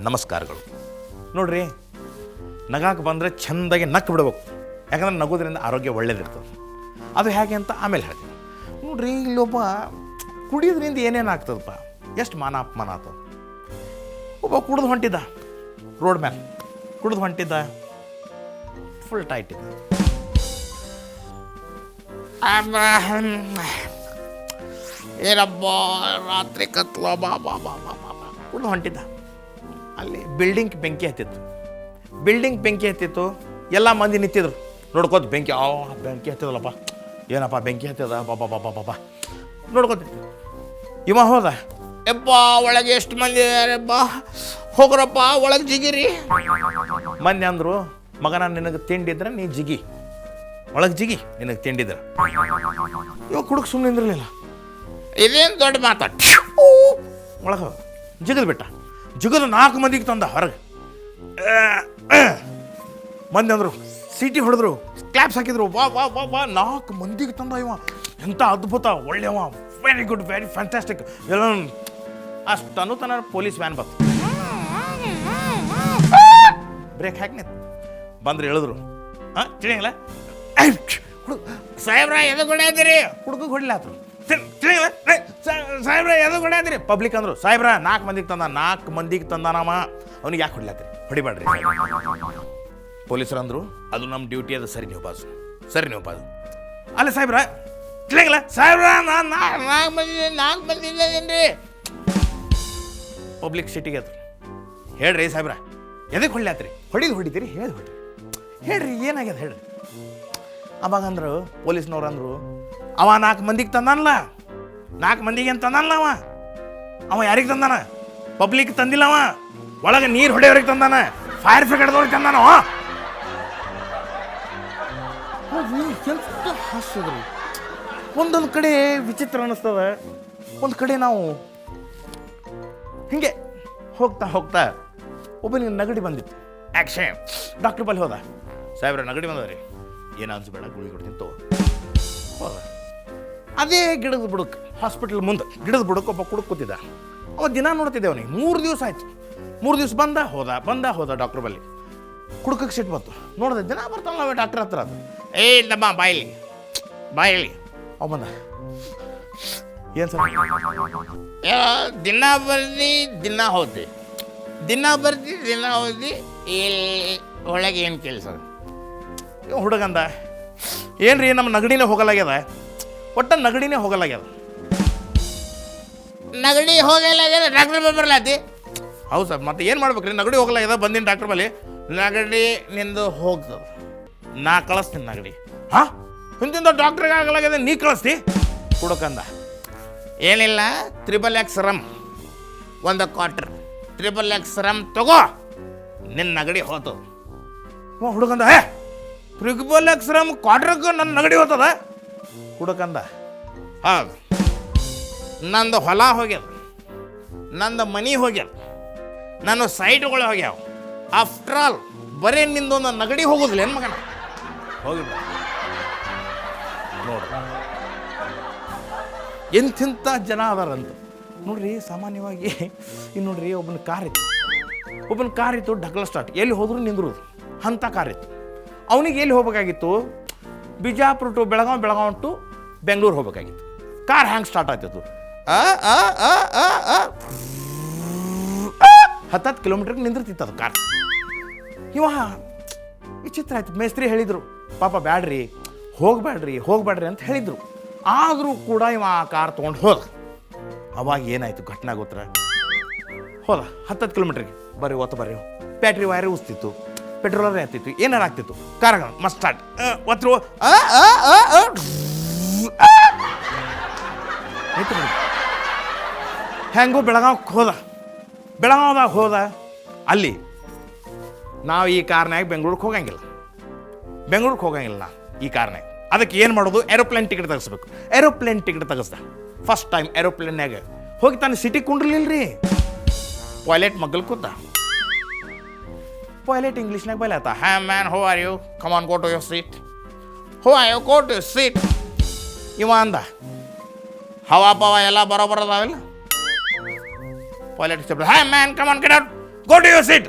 ನಮಸ್ಕಾರಗಳು. ನೋಡ್ರಿ, ನಗಾಕ್ಕೆ ಬಂದರೆ ಚೆಂದಾಗಿ ನಕ್ಕು ಬಿಡ್ಬೇಕು. ಯಾಕಂದ್ರೆ ನಗೋದ್ರಿಂದ ಆರೋಗ್ಯ ಒಳ್ಳೇದಿರ್ತದೆ. ಅದು ಹೇಗೆ ಅಂತ ಆಮೇಲೆ ಹೇಳ್ತೀನಿ. ನೋಡ್ರಿ, ಇಲ್ಲೊಬ್ಬ ಕುಡಿಯೋದ್ರಿಂದ ಏನೇನು ಆಗ್ತದಪ್ಪ, ಎಷ್ಟು ಮಾನ ಅಪಮಾನ ಆಗ್ತದೆ. ಒಬ್ಬ ಕುಡಿದು ಹೊಂಟಿದ್ದ, ರೋಡ್ ಮೇಲೆ ಕುಡಿದು ಹೊಂಟಿದ್ದ, ಫುಲ್ ಟೈಟ್ ಇದ್ದ. ಏನಬ್ಬ ರಾತ್ರಿ ಕತ್ಲ ಬಾ ಬಾ ಬಾ ಬಾ ಬಾ ಬಾ ಕುಡಿದು ಹೊಂಟಿದ್ದ. ಅಲ್ಲಿ ಬಿಲ್ಡಿಂಗ್ ಬೆಂಕಿ ಹತ್ತಿತ್ತು. ಎಲ್ಲ ಮಂದಿ ನಿಂತಿದ್ರು ನೋಡ್ಕೋತ. ಬೆಂಕಿ ಹತ್ತಿದಲ್ಲಪ್ಪ, ಏನಪ್ಪ ಬೆಂಕಿ ಹತ್ತಿದ, ಬಾಬಾ ಬಾಬಾ ಬಾಬಾ ನೋಡ್ಕೋತಿತ್ತು. ಇವ ಹೋದ, ಎಪ್ಪ ಒಳಗೆ ಎಷ್ಟು ಮಂದಿ ಇದಾರೆಪ್ಪ, ಹೋಗ್ರಪ್ಪ ಒಳಗೆ ಜಿಗಿರಿ. ಮಂದಿ ಅಂದರು, ಮಗನ ನಿನಗೆ ತಿಂಡಿದ್ರೆ ನೀ ಜಿಗಿ, ಒಳಗೆ ಜಿಗಿ ನಿನಗೆ ತಿಂಡಿದ್ರೆ. ಇವಾಗ ಕುಡುಕ್ ಸುಮ್ಮನೆ ನಿಂದಿರಲಿಲ್ಲ. ಇದೇನು ದೊಡ್ಡ ಮಾತಾಡ, ಒಳಗೆ ಜಿಗದು ಬಿಟ್ಟ. ಜಿಗದು 4 ಮಂದಿಗೆ ತಂದ ಹೊರಗೆ. ಮಂದಿ ಅಂದರು, ಸೀಟಿ ಹೊಡೆದ್ರು, ಕ್ಲಾಪ್ಸ್ ಹಾಕಿದ್ರು. ವಾ ವಾ ವಾ ವಾ 4 ಮಂದಿಗೆ ತಂದ ಇವ. ಎಂಥ ಅದ್ಭುತ, ಒಳ್ಳೆಯವ, ವೆರಿ ಗುಡ್, ವೆರಿ ಫ್ಯಾಂಟಾಸ್ಟಿಕ್ ಎಲ್ಲ. ಅಷ್ಟನ್ನು ತನ್ನ ಪೊಲೀಸ್ ವ್ಯಾನ್ ಬಂತು. ಬ್ರೇಕ್ ಹಾಕಿ ಬಂದ್ರೆ ಹೇಳಿದ್ರು, ತಿಳಿಯಂಗಿಲ್ಲ ಸಾಹೇಬ್ರ ಎದು ಹೊಡ್ಯಾದಿರಿ, ಹುಡುಗ ಹೊಡಿಲ್ಲ ಆತರು. ತಿಳಿಯಂಗಿಲ್ಲ ಸಾಹೇಬ್ರ ಎದು ಹೊಡ್ಯಾದಿರಿ. ಪಬ್ಲಿಕ್ ಅಂದರು, ಸಾಹೇಬ್ರ 4 ಮಂದಿಗೆ ತಂದಾನಮ್ಮ, ಅವ್ನಿಗೆ ಯಾಕೆ ಹೊಡ್ಲಾತ್ರಿ, ಹೊಡಿಬೇಡ್ರಿ. ಪೊಲೀಸರು ಅಂದರು, ಅದು ನಮ್ಮ ಡ್ಯೂಟಿ ಅದು, ಸರಿ ನೀವು ಬಾಜು. ಅಲ್ಲ ಸಾಹೇಬ್ರ, ತಿಳಿಯಂಗಿಲ್ಲ ಸಾಹೇಬ್ರ, ನಾನು 4 ಮಂದಿ ಇದ್ದೇನ್ರಿ. ಪಬ್ಲಿಕ್ ಸಿಟಿಗೆ ಅದು ಹೇಳ್ರಿ ಸಾಹೇಬ್ರ, ಎದಕ್ಕೆ ಹೊಡ್ಲಾತ್ರಿ, ಹೊಡಿತೀರಿ ಹೇಳ್ರಿ ಏನಾಗ್ಯದ ಹೇಳ್ರಿ. ಅವಾಗ ಅಂದರು ಪೊಲೀಸ್ನವ್ರು ಅಂದರು, ಅವ 4 ಮಂದಿಗೆ ತಂದಾನಲ್ಲ, 4 ಮಂದಿಗೆ ಏನು ತಂದಾನಲ್ಲ ಅವ ಯಾರಿಗೆ ತಂದಾನ, ಪಬ್ಲಿಕ್ ತಂದಿಲ್ಲ. ಅವ ಒಳಗೆ ನೀರು ಹೊಡೆಯೋರಿಗೆ ತಂದಾನ, ಫೈರ್ ಬ್ರಿಗೇಡ್ದವ್ರಿಗೆ ತಂದಾನ. ಎಂತ ಹಾಸ್ಯದ್ರಿ. ಒಂದೊಂದು ಕಡೆ ವಿಚಿತ್ರ ಅನ್ನಿಸ್ತದ, ಒಂದು ಕಡೆ ನಾವು ಹಿಂಗೆ ಹೋಗ್ತಾ ಒಬ್ಬನಿಗೆ ನಗಡಿ ಬಂದಿತ್ತು. ಆ್ಯಕ್ಷನ್ ಡಾಕ್ಟ್ರ್ ಬಲ್ಲಿ ಹೋದ, ಸಾಹೇಬ್ರ ನಗಡಿ ಬಂದದ್ರಿ, ಏನು ಅನ್ಸ್ಬೇಡ, ಗುಳಿಗೆ ಕೊಡ್ತೀನಿ ತಗೋ. ಹೋದ, ಅದೇ ಗಿಡದ ಬುಡಕ್ಕೆ, ಹಾಸ್ಪಿಟಲ್ ಮುಂದೆ ಗಿಡದ ಬುಡಕ್ಕೆ ಒಬ್ಬ ಕುಡುಕ್ ಕೂತಿದ್ದ. ಅವ ದಿನ ನೋಡ್ತಿದ್ದೆ ಅವನಿಗೆ. 3 ದಿವಸ ಆಯ್ತು. 3 ದಿವಸ ಬಂದ ಹೋದ ಡಾಕ್ಟ್ರ್ ಬಲ್ಲಿ. ಕುಡುಕಕ್ಕೆ ಸಿಟ್ಟು ಬಂತು. ನೋಡಿದೆ ದಿನ ಬರ್ತಾನಲ್ಲ ಅವ ಡಾಕ್ಟ್ರ್ ಹತ್ರ. ಅದು ನಮ್ಮ ಬಾಯಲ್ಲಿ ಅವ ಬಂದ, ಏನು ಸರ್ ದಿನ ಬರ್ದಿ ದಿನ ಹೋದೆ, ಒಳಗೆ ಏನು ಕೆಲಸ. ಹುಡುಗಂದ, ಏನ್ರಿ ನಮ್ಮ ನಗಡಿನೇ ಹೋಗಲಾಗ್ಯದ, ಒಟ್ಟ ನಗಡಿನೇ ಹೋಗಲಾಗ್ಯದ. ನಗಡಿ ಹೋಗಲಾಗ್ಯದ, ಡಾಕ್ಟ್ರ್ ಬರಲಾತಿ. ಹೌದು ಸರ್, ಮತ್ತೆ ಏನು ಮಾಡ್ಬೇಕ್ರಿ, ನಗಡಿ ಹೋಗಲಾಗ್ಯದ, ಬಂದಿನ ಡಾಕ್ಟ್ರ್ ಬಲ್ಲಿ. ನಗಡಿ ನಿಂದು ಹೋಗ್ತದ, ನಾ ಕಳಿಸ್ತೀನಿ ನಗಡಿ. ಹಿಂದಿಂದ ಡಾಕ್ಟ್ರಿಗೆ ಆಗಲಾಗ್ಯದ, ನೀ ಕಳಿಸ್ತಿ. ಹುಡುಕಂದ, ಏನಿಲ್ಲ, XXX rum 1 quarter, XXX rum ತಗೋ, ನಿನ್ನ ನಗಡಿ ಹೋತು. ಹುಡುಗಂದ, XXX ರಮ್ ಕ್ವಾರ್ಟರ್ಗೆ ನನ್ನ ನಗಡಿ ಹೋಗ್ತದ. ಹುಡುಕಂದ, ಹೌದು, ನಂದು ಹೊಲ ಹೋಗ್ಯದ, ನಂದು ಮನಿ ಹೋಗ್ಯದ, ನನ್ನ ಸೈಟ್ಗಳು ಹೋಗ್ಯಾವ. ಆಫ್ಟರ್ ಆಲ್ ಬರೀ ನಿಂದೊಂದು ನಗಡಿ ಹೋಗೋದಿಲ್ಲ ಏನು ಮಗನ, ಹೋಗಿಲ್ಲ ನೋಡ್ರಿ. ಎಂಥೆಂಥ ಜನ ಅದಾರಂತ ನೋಡ್ರಿ. ಸಾಮಾನ್ಯವಾಗಿ ಇನ್ನು ನೋಡ್ರಿ, ಒಬ್ಬನ ಕಾರ್ ಇತ್ತು ಢಕಲ ಸ್ಟಾರ್ಟ್, ಎಲ್ಲಿ ಹೋದ್ರು ನಿಂದ್ರೋದು ಅಂಥ ಕಾರ್ ಇತ್ತು. ಅವನಿಗೆ ಎಲ್ಲಿ ಹೋಗ್ಬೇಕಾಗಿತ್ತು, ಬಿಜಾಪುರ ಟು ಬೆಳಗಾವ್ ಟು ಬೆಂಗಳೂರು ಹೋಗ್ಬೇಕಾಗಿತ್ತು. ಕಾರ್ ಹ್ಯಾಂಗೆ ಸ್ಟಾರ್ಟ್ ಆಗ್ತಿತ್ತು, 10 ಕಿಲೋಮೀಟ್ರಿಗೆ ನಿಂದಿರ್ತಿತ್ತು ಅದು ಕಾರ್. ಇವ ವಿಚಿತ್ರ ಆಯ್ತು. ಮೇಸ್ತ್ರಿ ಹೇಳಿದರು, ಪಾಪ ಬ್ಯಾಡ್ರಿ ಹೋಗ್ಬೇಡ್ರಿ ಅಂತ ಹೇಳಿದರು. ಆದರೂ ಕೂಡ ಇವ ಆ ಕಾರ್ ತೊಗೊಂಡು ಹೋದ. ಅವಾಗ ಏನಾಯ್ತು ಘಟನೆ ಗೊತ್ತರ, ಹೋದ 10 ಕಿಲೋಮೀಟ್ರಿಗೆ, ಬರ್ರಿ ಬ್ಯಾಟ್ರಿ ವೈರ್ ಉಸ್ತಿತ್ತು, ಪೆಟ್ರೋಲರ್ ಆಗ್ತಿತ್ತು, ಏನಾರು ಆಗ್ತಿತ್ತು. ಕಾರ್ ಮಸ್ಟ್ ಸ್ಟಾರ್ಟ್ ಒತ್ತರು ಹೆಂಗೋ ಬೆಳಗಾವ್ದಾಗ ಹೋದ. ಅಲ್ಲಿ ನಾವು ಈ ಕಾರ್ನಾಗ ಬೆಂಗಳೂರಿಗೆ ಹೋಗಂಗಿಲ್ಲ ನಾ ಈ ಕಾರ್ನಾಗ. ಅದಕ್ಕೆ ಏನು ಮಾಡೋದು, ಏರೋಪ್ಲೇನ್ ಟಿಕೆಟ್ ತೆಗಿಸ್ಬೇಕು. ಏರೋಪ್ಲೇನ್ ಟಿಕೆಟ್ ತೆಗಿಸ್ದ. ಫಸ್ಟ್ ಟೈಮ್ ಏರೋಪ್ಲೇನ್ಯಾಗ ಹೋಗಿ ತಾನು ಸಿಟಿ ಕುಂಡ್ರಲಿಲ್ರಿ. ಪಾಯ್ಲೆಟ್ ಮಗ್ಗಲ್ ಕೂತ. ಪಾಯ್ಲೆಟ್ ಇಂಗ್ಲೀಷ್ನಾಗ ಬೈಲಾತ, hey man who are you, come on go to your seat, ಇವ ಅಂದ, ಹವಾ ಪವ ಎಲ್ಲ ಬರೋಬರ ಅದಾವಿಲ್ಲ. Pilot hey man come on get out, go to your seat.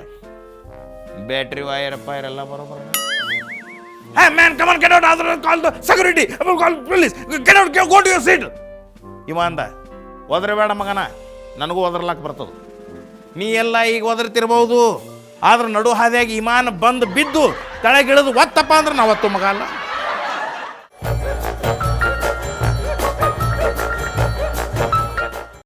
Battery wire fire ಎಲ್ಲ ಬರೋಬರ. Hey man come on, get out, other call the security, call police, get out, go to your seat. ಇವ ಅಂದ, ಒದರಬೇಡ ಮಗನ, ನನಗೂ ಒದರ್ಲಾಕ್ ಬರ್ತದೆ. ನೀ ಎಲ್ಲ ಈಗ ಒದರ್ತಿರ್ಬೋದು, ಆದ್ರೆ ನಡು ಹಾದಿಯಾಗಿ ವಿಮಾನ ಬಂದು ಬಿದ್ದು ಕೆಳಗಿಳಿದು ಒತ್ತಪ್ಪ ಅಂದ್ರೆ ನಾವು ಒತ್ತು ಮಗ ಅಲ್ಲ.